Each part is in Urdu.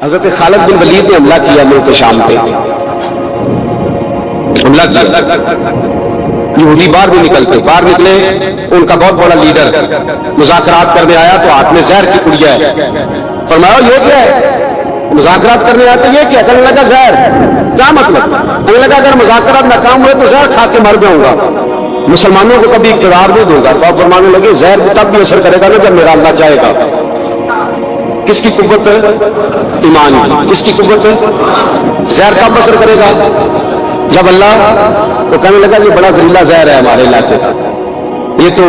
حضرت خالد بن ولید نے حملہ کیا ملک شام پہ، حملہ کیا، یہودی باہر بھی نکلتے، باہر نکلے ان کا بہت بڑا لیڈر مذاکرات کرنے آیا تو ہاتھ میں زہر کی پڑیا ہے، فرمایا یہ کیا ہے؟ مذاکرات کرنے آیا تو یہ کیا؟ کہنے لگا زہر، کیا مطلب؟ کہنے لگا اگر مذاکرات ناکام ہوئے تو زہر کھا کے مر جاؤں گا، مسلمانوں کو کبھی اقتدار نہیں دوں گا۔ تو آپ فرمانے لگے زہر تب بھی اثر کرے گا نا جب میرا اللہ چاہے گا۔ کس کی قوت ہے؟ ایمان کی۔ کس کی قوت ہے؟ زہر کب اثر کرے گا؟ جب اللہ۔ تو کہنے لگا یہ بڑا زہریلا زہر ہے ہمارے علاقے کا، یہ تو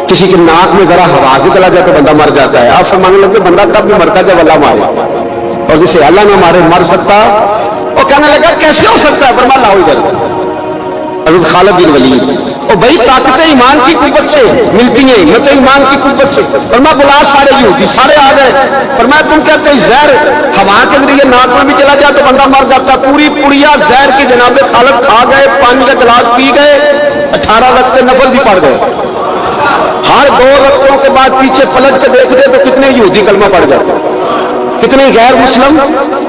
کسی کے ناک میں ذرا ہوا سے چلا جائے تو بندہ مر جاتا ہے۔ آپ فرمانے لگے بندہ تب بھی مرتا ہے جب اللہ مارے، اور جسے اللہ نہ مارے مر سکتا۔ اور کہنے لگا کیسے ہو سکتا ہے؟ فرمایا لاؤ ادھر حضرت خالد بن ولید۔ اور بھائی طاقت ایمان کی قوت سے ملتی ہیں، ہمت ایمان کی قوت سے۔ فرمایا بلا سارے یہودی، سارے آ گئے۔ فرمایا تم کہتے ہو زہر ہوا کے ذریعے ناک میں بھی چلا جائے تو بندہ مر جاتا، پوری پڑیا زہر کی جناب خالد کھا گئے، پانی کا گلاس پی گئے، 18 رکعتیں نفل بھی پڑھ گئے۔ ہر 2 رکعتوں کے بعد پیچھے پلٹ کے دیکھ دے تو کتنے یہودی کلمہ پڑھ گئے، کتنے غیر مسلم۔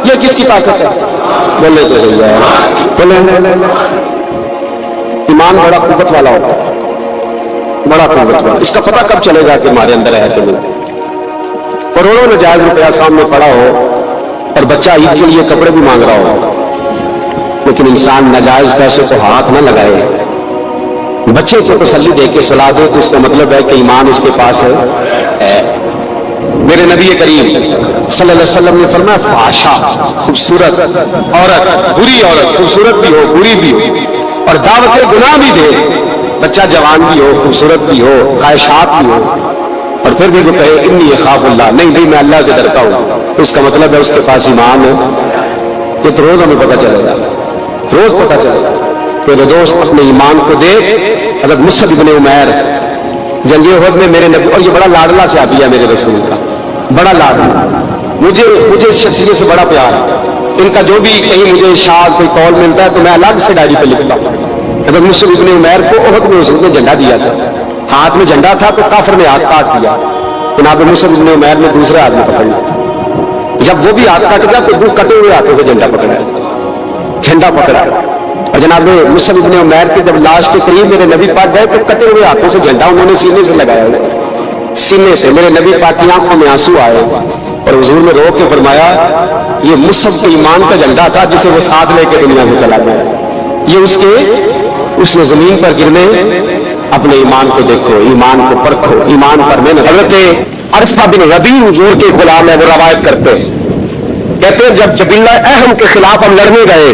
یہ کس کی طاقت ہے؟ بولے تو صحیح ہے، بولے۔ ایمان بڑا قوت والا ہوتا ہے، بڑا قوت والا۔ اس کا پتہ کب چلے گا کہ ہمارے اندر ہے کہ نہیں؟ کروڑوں ناجائز روپیہ سامنے پڑا ہو اور بچہ عید کے لیے کپڑے بھی مانگ رہا ہو، لیکن انسان ناجائز پیسے کو ہاتھ نہ لگائے، بچے کو تسلی دے کے سلا دے، تو اس کا مطلب ہے کہ ایمان اس کے پاس ہے۔ میرے نبی کریم صلی اللہ علیہ وسلم نے فرمایا فحشا، خوبصورت عورت، بری عورت، خوبصورت بھی ہو بری بھی ہو اور دعوت گناہ بھی دے، بچہ جوان بھی ہو خوبصورت بھی ہو خواہشات بھی ہو، اور پھر بھی وہ کہے انی اخاف اللہ، نہیں میں اللہ سے ڈرتا ہوں، تو اس کا مطلب ہے اس کے پاس ایمان ہے۔ یہ تو روز ہمیں پتہ چلے گا، روز پتہ چلے گا۔ میرے دوست اپنے ایمان کو دیکھ۔ حضرت مصعب بن عمیر جنگ احد میں میرے نبی، اور یہ بڑا لاڈلا صحابی ہے میرے رسول کا، بڑا لاڈلا، مجھے اس شخصیت سے بڑا پیار ہے۔ ان کا جو بھی کہیں مجھے ارشاد کوئی کال ملتا ہے تو میں الگ سے ڈائری پہ لکھتا ہوں۔ حضرت مصعب بن عمیر کو احد میں اس نے جھنڈا دیا تھا، ہاتھ میں جھنڈا تھا تو کافر نے ہاتھ کاٹ دیا، جناب مصعب بن عمیر نے دوسرے ہاتھ میں پکڑ لیا، جب وہ بھی ہاتھ کٹ گیا تو وہ کٹے ہوئے ہاتھوں سے جھنڈا پکڑا، جھنڈا پکڑا۔ اور جناب مصعب بن عمیر کے جب لاش کے قریب میرے نبی پاک گئے تو کٹے ہوئے ہاتھوں سے جھنڈا انہوں نے سینے سے لگایا، سینے سے۔ میرے نبی پاک کی آنکھوں میں آنسو آئے اور حضور نے رو کے فرمایا یہ مصعب کے ایمان کا جھنڈا تھا جسے وہ ساتھ لے کے دنیا سے چلا گیا، یہ اس نے زمین پر گرنے۔ اپنے ایمان کو دیکھو، ایمان کو پرکھو، ایمان پر محنت۔ حضرت عرفہ بن ربیع حضور کے غلام ہے، وہ روایت کرتے کہتے ہیں جب جبلہ اہم کے خلاف ہم لڑنے گئے،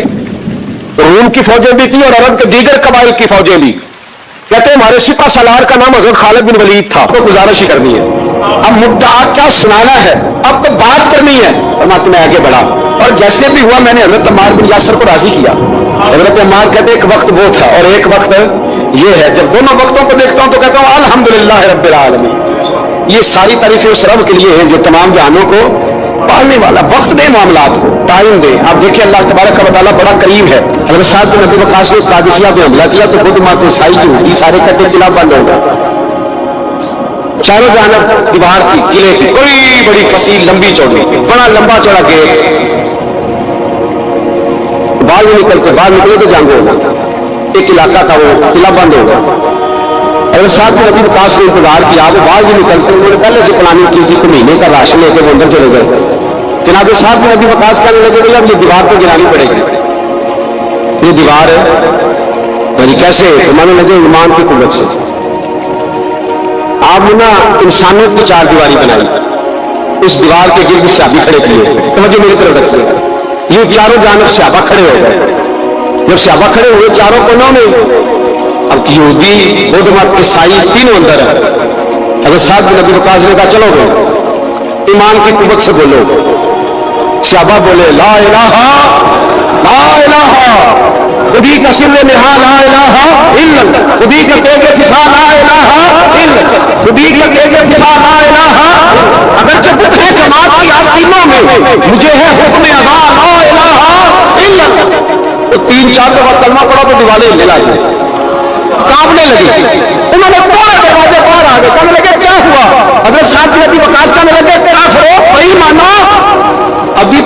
روم کی فوجیں بھی تھیں اور عرب کے دیگر قبائل کی فوجیں بھی، کہتے ہیں ہمارے سپہ سالار کا نام حضرت خالد بن ولید تھا۔ تو گزارش ہی کرنی ہے، اب مدعا کیا سنانا ہے، اب تو بات کرنی ہے۔ اور میں آگے بڑھا اور جیسے بھی ہوا میں نے حضرت عمار بن یاسر کو راضی کیا۔ حضرت عمار کہتے ایک وقت وہ تھا اور ایک وقت یہ ہے، جب دونوں وقتوں کو دیکھتا ہوں تو کہتا ہوں الحمدللہ رب العالمین، یہ ساری تعریفیں اس رب کے لیے ہیں جو تمام جہانوں کو پالنے والا۔ وقت دے معاملات کو، ٹائم دے۔ آپ دیکھیں اللہ تبارک و تعالیٰ بڑا کریم ہے۔ حضرت صاحب کے نبی وقاص نے قادسیہ پہ حملہ کیا تو خود مات عیسائی کی ہوتی، سارے کہتے قلعہ بند ہو گیا، چاروں جانب دیوار کی، قلعے کی بڑی بڑی فصیل لمبی چوڑی، بڑا لمبا چوڑا گیٹ، باہر نکلتے، باہر نکلے تو جنگ ہوگا، ایک علاقہ تھا وہ قلعہ بند ہو گیا۔ حضرت صاحب کے نبی وقاص نے انتظار کیا، وہ باہر بھی نکلتے، انہوں نے پہلے سے پلاننگ کی تھی کہ مہینے کا راشن لے کے وہ اندر چلے گئے۔ جناب صاحب کے نبی وقاص کہنے لگے اب یہ دیوار تو گرانی پڑے گی، یہ دیوار ہے یعنی کیسے؟ مانے لگے ایمان کی قوت سے۔ آپ نے نا انسانیت کی 4 دیواری بنائی، اس دیوار کے گرد صحابی کھڑے کیے، توجہ میری طرف رکھیے، یہ چاروں جانب صحابہ کھڑے ہو گئے۔ جب صحابہ کھڑے ہوئے چاروں کونوں میں، اب یہودی بدھ مت عیسائی تینوں اندر ہے۔ حضرت صاحب کے نبی وقاص نے کہا چلو گے ایمان کی قوت سے بولو۔ صحابہ بولے لا الہ لا الہ، خودی کا سر نہا لا الہ الا اللہ، خودی کا تیغ فسا لا الہ الا اللہ، خودی کا تیغ فسا لا الہ، اگرچہ بت ہے جماعت کی آستینوں میں، مجھے ہے حکم اذا لا الہ الا اللہ۔ تو 3-4 دفعہ کلمہ پڑھا تو دیواریں ہلنے لگی، کانپنے لگی، انہوں نے توڑے دروازے باہر آ گئے، کہنے لگے کیا ہوا؟ حضرت صاحب کے نبی وقاص کہنے لگے کافرو بھائی مانو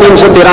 313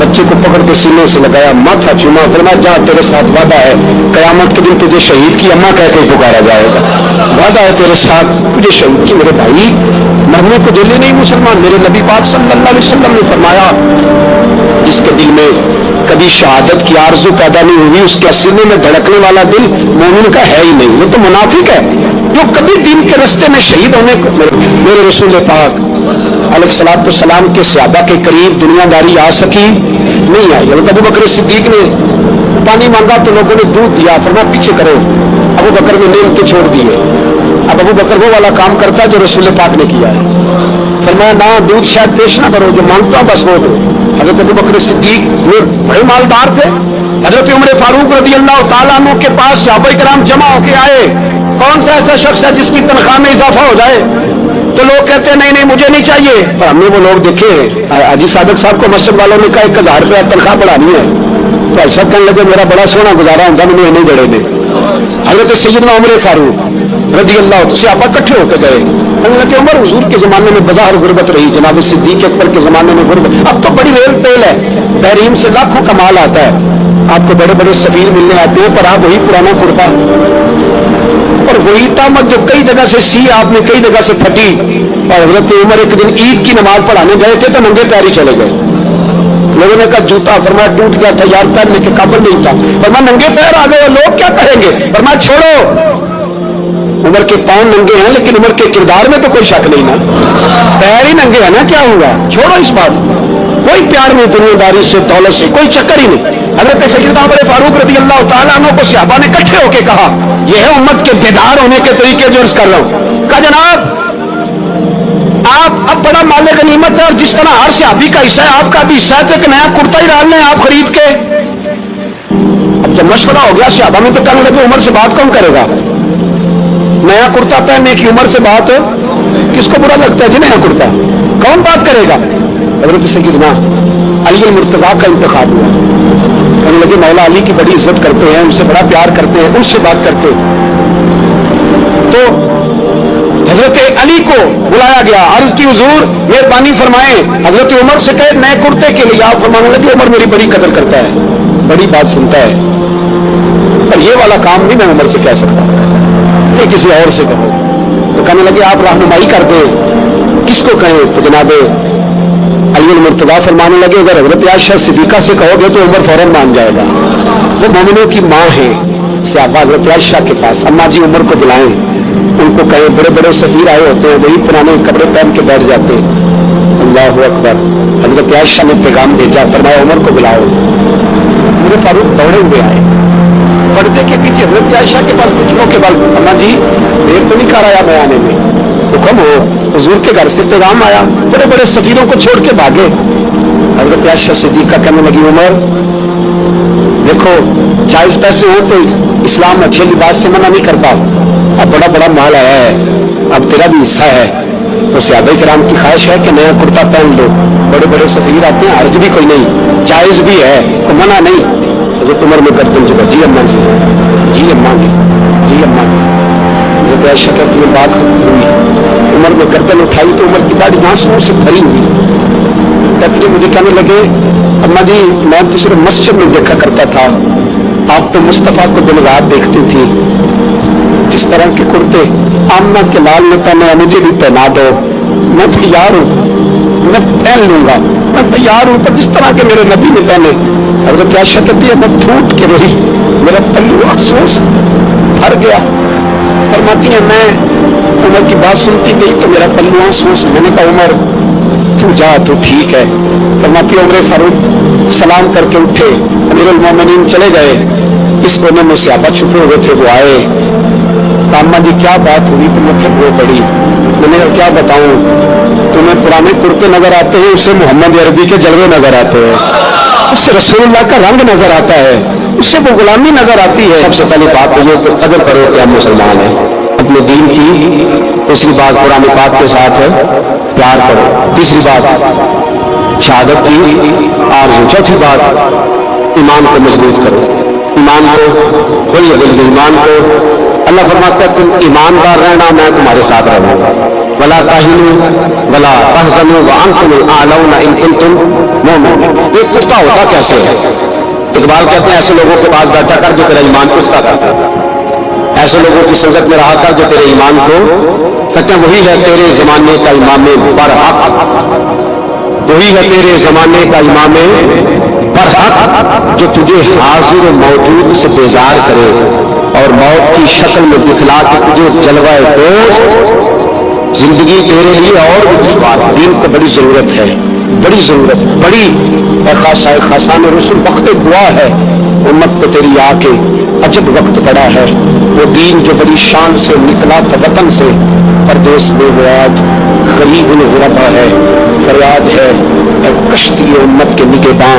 بچے کو پکڑ کے سینے سے لگایا, ماتھا چوما, فرمایا جا تیرے ساتھ وعدہ ہے, قیامت کے دن تجھے شہید کی اماں کہہ کے پکارا جائے گا. وعدہ ہے تیرے ساتھ تجھے شہید کی. میرے بھائی مرنے کو دل ہی نہیں مسلمان. میرے نبی پاک صلی اللہ علیہ وسلم نے فرمایا جس کے دل میں کبھی شہادت کی آرزو پیدا نہیں ہوئی اس کے سینے میں دھڑکنے والا دل مومن کا ہے ہی نہیں, وہ تو منافق ہے. جو کبھی دین کے راستے میں شہید ہونے کو, میرے رسول پاک علیہ الصلوۃ والسلام کے صحابہ کے قریب دنیا داری آ سکی نہیں آئی. حضرت ابو بکر صدیق نے پانی مانگا تو لوگوں نے دودھ دیا, فرمایا پیچھے کرو. ابو بکر نے نیم کے چھوڑ دیے. اب ابو بکر وہ والا کام کرتا ہے جو رسول پاک نے کیا ہے. فرمایا نہ دودھ شاید پیش نہ کرو, جو مانگتا ہوں بس وہ دو. حضرت ابو بکر صدیق وہ بڑے مالدار تھے. حضرت عمر فاروق رضی اللہ تعالیٰ عنہ کے پاس صحابہ کرام جمع ہو کے آئے, کون سا ایسا شخص ہے جس کی تنخواہ میں اضافہ ہو جائے؟ تو لوگ کہتے ہیں نہیں نہیں مجھے نہیں چاہیے. پر ہم نے وہ لوگ دیکھے, حاجی صادق صاحب کو مسجد والوں نے کہا 1000 روپیہ تنخواہ بڑھانی ہے, تو ایسا کہنے لگے میرا بڑا سونا گزارا ہوتا مجھے نہیں بڑھے دے. حضرت سیدنا عمر فاروق رضی اللہ عنہ سے آپ اکٹھے ہو کے گئے. کہنے لگے عمر حضور کے زمانے میں بظاہر غربت رہی, جناب صدیق اکبر کے زمانے میں غربت, اب تو بڑی ریل پیل ہے, بحرین سے لاکھوں کا مال آتا ہے, آپ کو بڑے بڑے سفیر ملنے آتے ہیں, پر آپ وہی پرانا کرتا اور وہی تامت جو کئی جگہ سے سی آپ نے کئی جگہ سے پھٹی. اور حضرت عمر ایک دن عید کی نماز پڑھانے گئے تھے تو ننگے پیری چلے گئے. لوگوں نے کہا جوتا, فرمایا ٹوٹ گیا تھا یار, پہننے کے قابل نہیں تھا. فرمایا ننگے پیر آ گئے, لوگ کیا کہیں گے؟ فرمایا چھوڑو, عمر کے پاؤں ننگے ہیں لیکن عمر کے کردار میں تو کوئی شک نہیں نا, پیر ہی ننگے ہیں نا, کیا ہوا, چھوڑو اس بات. کوئی پیار نہیں دنیا داری سے, دولت سے کوئی چکر ہی نہیں. حضرت سیدنا عمر فاروق رضی اللہ تعالیٰ عنہ کو صحابہ نے اکٹھے ہو کے کہا, یہ ہے امت کے بیدار ہونے کے طریقے جو عرض کر رہا ہوں. کہا جناب آپ اب بڑا مال غنیمت ہے اور جس طرح ہر صحابی کا حصہ ہے آپ کا بھی حصہ ہے, تو ایک نیا کرتا ہی ڈال لیں آپ خرید کے. اب جب مشورہ ہو گیا صحابہ میں تو کہنے لگے عمر سے بات کون کرے گا؟ نیا کرتا پہننے کی عمر سے بات کس کو برا لگتا ہے جی؟ نیا کرتا کون بات کرے گا؟ حضرت سیدنا علی المرتضیٰ کا انتخاب ہوا. کہنے لگے مولا علی کی بڑی عزت کرتے ہیں, ان سے بڑا پیار کرتے ہیں, ان سے بات کرتے. تو حضرت علی کو بلایا گیا, عرض کی حضور مہربانی فرمائیں. حضرت عمر سے کہے نئے کرتے کے لیے, آپ فرمانے لگے عمر میری بڑی قدر کرتا ہے, بڑی بات سنتا ہے, پر یہ والا کام نہیں میں عمر سے کہہ سکتا, یہ کسی اور سے کہو. تو کہنے لگے آپ رہنمائی کر دیں, کس کو کہیں؟ تو جناب علی المرتضیٰ فرمانے لگے اگر حضرت عائشہ صدیقہ سے کہو گے تو عمر فوراً مان جائے گا, وہ مومنوں کی ماں ہے. صحابہ حضرت عائشہ کے پاس, اماں جی عمر کو بلائیں, ان کو کہیں. بڑے بڑے سفیر آئے ہوتے ہیں, وہی پرانے کپڑے پہن کے بیٹھ جاتے ہیں. اللہ اکبر. حضرت عائشہ نے پیغام بھیجا, فرمایا عمر کو بلاؤ. عمر فاروق دوڑے ہوئے آئے, پردے کے پیچھے حضرت عائشہ کے پاس پچھلوں کے بل, اماں جی دیر تو نہیں کر آیا میں آنے میں, حکم ہو. حضور کے گھر سے پیغام آیا, بڑے بڑے سفیروں کو چھوڑ کے بھاگے. حضرت عائشہ صدیقہ کہنے لگی عمر دیکھو جائز پیسے ہو تو اسلام اچھے لباس سے منع نہیں کرتا, اب بڑا بڑا مال آیا ہے, اب تیرا بھی حصہ ہے, تو صحابہ کرام کی خواہش ہے کہ نیا کرتا پہن لو. بڑے بڑے سفیر آتے ہیں, حرج بھی کوئی نہیں, جائز بھی ہے, کوئی منع نہیں. حضرت عمر میں گردن جھکا, جی اماں جی, جی اماں جی, جی اماں جی. حضرت عائشہ کہتی ہے بات ختم ہوئی, عمر میں گردن اٹھائی تو عمر کی داڑھی آنسوؤں سے بھری ہوئی. کہتی ہے مجھے کہنے لگے اماں جی میں تو صرف مسجد میں دیکھا کرتا تھا, آپ تو مصطفیٰ کو دن رات دیکھتی تھی, جس طرح کے کرتے آمنہ کے لال نے پہنا مجھے بھی پہنا دو, میں تیار ہوں, میں پہن لوں گا, میں تیار ہوں, پر جس طرح کے میرے نبی نے پہنے. حضرت عائشہ کہتی ہے میں پھوٹ کے رہی, میرا پلو افسوس بھر گیا. فرماتی ہیں میں عمر کی بات سنتی گئی تو میرا پلو افسوس, میں نے کہا عمر تو جا تو ٹھیک ہے. فرماتی عمر فاروق سلام کر کے اٹھے, امیر المومنین چلے گئے. اس کونے میں صحابہ چھپے ہوئے تھے, وہ آئے. اماں جی کیا بات ہوئی؟ تو میں پھر وہ پڑی. میں نے کہا کیا بتاؤں, تمہیں پرانے کرتے نظر آتے ہیں, اسے محمد عربی کے جلوے نظر آتے ہیں, اس سے رسول اللہ کا رنگ نظر آتا ہے, اس سے وہ غلامی نظر آتی ہے. سب سے پہلی بات یہ کہ قدر کرو کہ ہم مسلمان ہیں, اپنے دین کی. دوسری بات قرآن پاک کے ساتھ پیار کرو. تیسری بات شہادت کی آرزو. چوتھی بات ایمان کو مضبوط کرو, ایمان کو وہی ایمان کو. اللہ فرماتا ہے تم ایماندار رہنا, میں تمہارے ساتھ رہوں گا. ولا تہنوا ولا تحزنوا وانتم الاعلون ان کنتم مؤمنین. یہ پختہ ہوتا کیسے ہے؟ اقبال کہتے ہیں ایسے لوگوں کے پاس بیٹھا کر جو تیرا ایمان پختہ کرتا ہے، ایسے لوگوں کی سنگت میں رہا کر جو تیرے ایمان کو کہتے ہیں وہی ہے تیرے زمانے کا امام برحق، وہی ہے تیرے زمانے کا امام برحق جو تجھے حاضر و موجود سے بیزار کرے اور موت کی شکل میں دکھلا کے تجھے جلوہ دوست. زندگی تیرے لیے اور بھی دشوار ہے، دین کو بڑی ضرورت ہے، بڑی ضرورت، بڑی خاصان رسول وقت دعا ہے امت کو تیری آ کے عجب وقت پڑا ہے. وہ دین جو بڑی شان سے نکلا تھا وطن سے پردیس میں وہ آج غریب الغربا ہے. فریاد ہے اے کشتی امت کے نگہباں،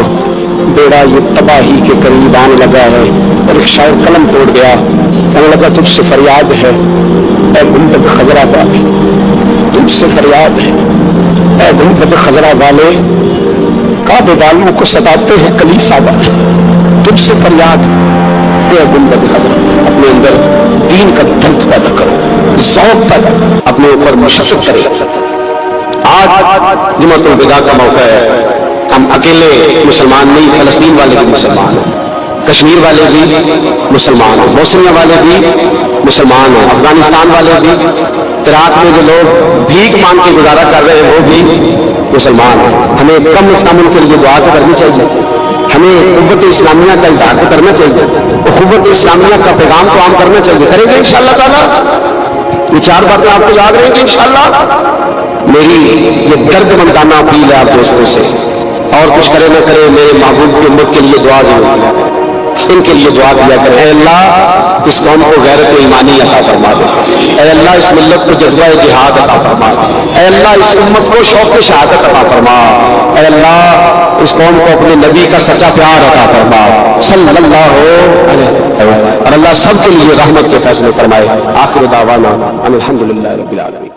بیڑا یہ تباہی کے قریب آنے لگا ہے. اور ایک شاعر قلم توڑ گیا، کہنے لگا تجھ سے فریاد ہے اے گنبد خضرا والے، تجھ سے فریاد ہے اے گنبد خضرا والے، کعبے والوں کو ستاتے ہیں کلیسا والے. تجھ سے فریاد اے گنبد خضرا، اپنے اندر دین کا درد پیدا کرو، ذوق پیدا کرو، اپنے اوپر مشقت کرے. آج جمعۃ الوداع کا موقع ہے. ہم اکیلے مسلمان نہیں، فلسطین والے بھی مسلمان ہیں، کشمیر والے بھی مسلمان ہیں، بوسنیا والے بھی مسلمان ہیں، افغانستان والے بھی، عراق میں جو لوگ بھیک مانگ کے گزارا کر رہے ہیں وہ بھی مسلمان ہیں. ہمیں کم از کم ان کے لیے دعا تو کرنی چاہیے، ہمیں قوت اسلامیہ کا اظہار تو کرنا چاہیے، قوت اسلامیہ کا پیغام تو عام کرنا چاہیے. کریں گے انشاءاللہ تعالیٰ؟ یہ 4 باتیں آپ کو یاد رہیں گی انشاءاللہ. میری یہ درد مندانہ اپیل ہے آپ دوستوں سے، اور کچھ کرے نہ کرے میرے محبوب کی امت کے لیے دعا ضرور کیا کریں، ان کے لیے دعا کیا کریں. اے اللہ اس قوم کو غیرت ایمانی عطا فرما دے، اے اللہ اس ملت کو جذبہ جہاد عطا فرما، اے اللہ اس امت کو شوق شہادت عطا فرما، اے اللہ اس قوم کو اپنے نبی کا سچا پیار عطا فرما صلی اللہ علیہ وسلم، اور اللہ سب کے لیے رحمت کے فیصلے فرمائے. آخر دعوانا ان الحمدللہ رب العالمین.